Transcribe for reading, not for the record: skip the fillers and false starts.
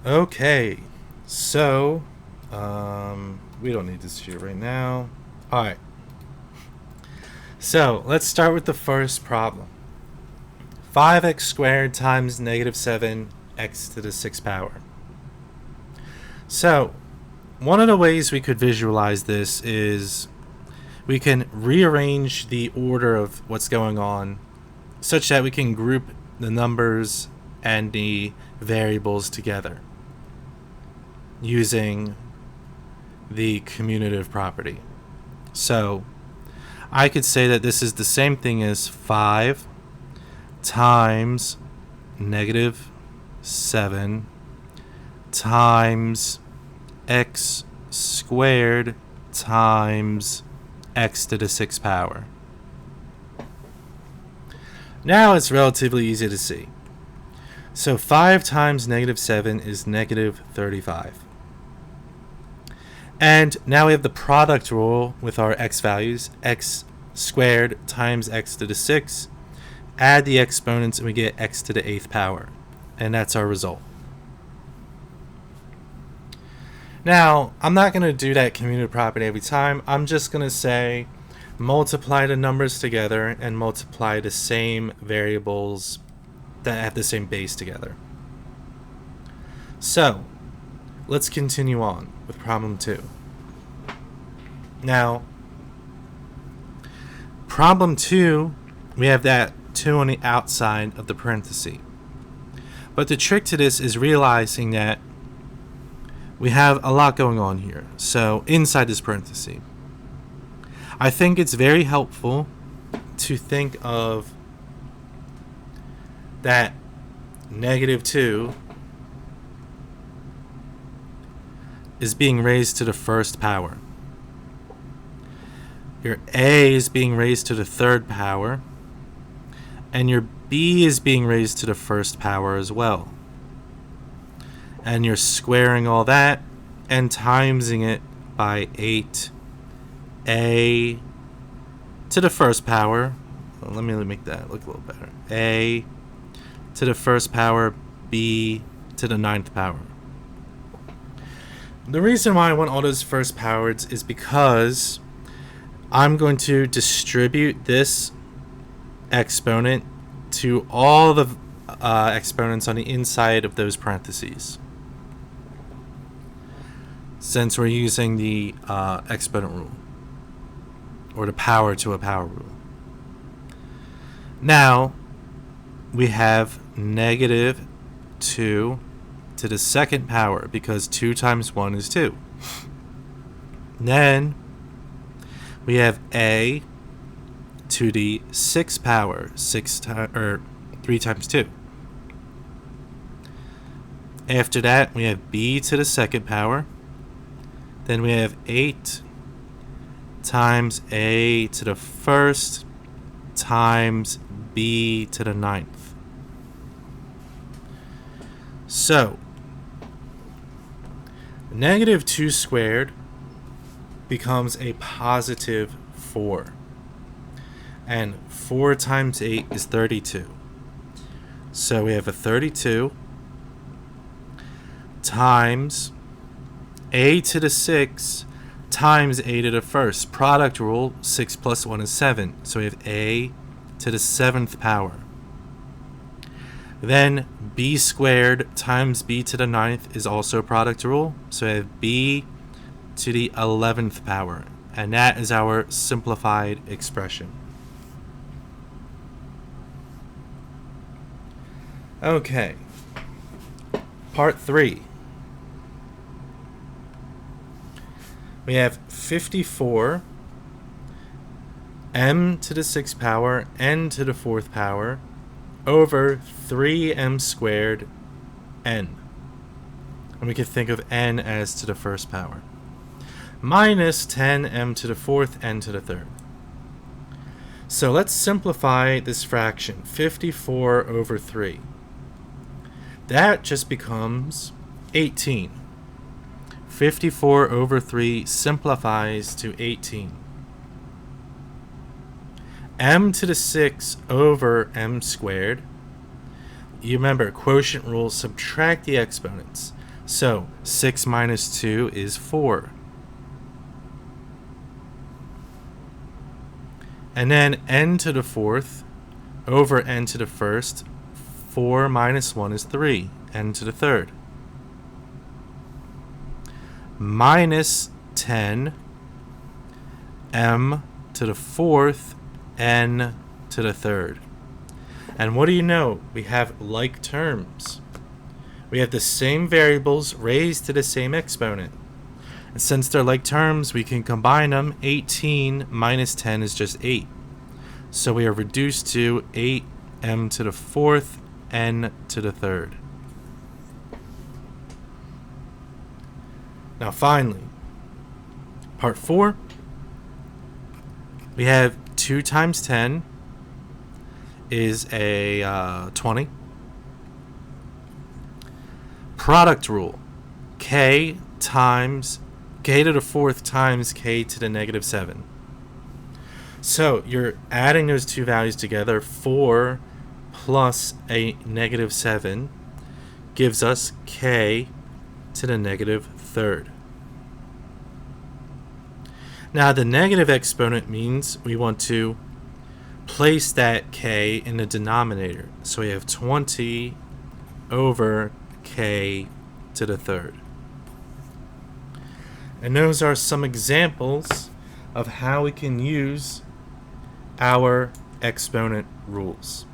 Okay, so we don't need this shit right now. All right, so let's start with the first problem. 5x squared times negative 7x to the 6th power. So, one of the ways we could visualize this is we can rearrange the order of what's going on such that we can group the numbers and the variables together using the commutative property. So I could say that this is the same thing as 5 times negative 7 times x squared times x to the 6th power. Now it's relatively easy to see. So 5 times negative 7 is negative 35. And now we have the product rule with our x values, x squared times x to the 6. Add the exponents and we get x to the 8th power. And that's our result. Now, I'm not going to do that commutative property every time. I'm just going to say multiply the numbers together and multiply the same variables that have the same base together. So, let's continue on with problem 2. Now, problem 2, we have that 2 on the outside of the parenthesis. But the trick to this is realizing that we have a lot going on here. So, inside this parenthesis, I think it's very helpful to think of that negative 2 is being raised to the 1st power. Your a is being raised to the 3rd power, and your b is being raised to the 1st power as well. And you're squaring all that and timesing it by 8a to the 1st power. Well, let me make that look a little better. A to the 1st power, b to the 9th power. The reason why I want all those first powers is because I'm going to distribute this exponent to all the exponents on the inside of those parentheses, since we're using the exponent rule, or the power to a power rule. Now, we have negative 2 to the 2nd power, because 2 times 1 is 2. Then we have a to the 6th power, 3 times 2. After that, we have b to the 2nd power. Then we have 8 times a to the 1st times b to the 9th. So, negative 2 squared becomes a positive 4. And 4 times 8 is 32. So we have a 32 times a to the 6 times a to the 1st. Product rule, 6 plus 1 is 7. So we have a to the 7th power. Then b squared times b to the 9th is also product rule. So we have b to the 11th power. And that is our simplified expression. Okay. Part 3. We have 54 m to the 6th power n to the 4th power over 3m squared n. And we can think of n as to the 1st power. Minus 10m to the 4th n to the 3rd. So let's simplify this fraction, 54 over 3. That just becomes 18. 54 over 3 simplifies to 18. M to the 6 over m squared. You remember, quotient rule, subtract the exponents. So 6 minus 2 is 4. And then n to the fourth over n to the first. 4 minus 1 is 3. N to the third. Minus 10 m to the fourth n to the third. And what do you know? We have like terms. We have the same variables raised to the same exponent. And since they're like terms, we can combine them. 18 minus 10 is just 8. So we are reduced to 8m to the fourth n to the third. Now finally, part 4. We have 2 times 10 is a 20. Product rule. K times k to the fourth times k to the negative 7. So you're adding those two values together. 4 plus a negative 7 gives us k to the negative third. Now the negative exponent means we want to place that k in the denominator. So we have 20 over k to the third. And those are some examples of how we can use our exponent rules.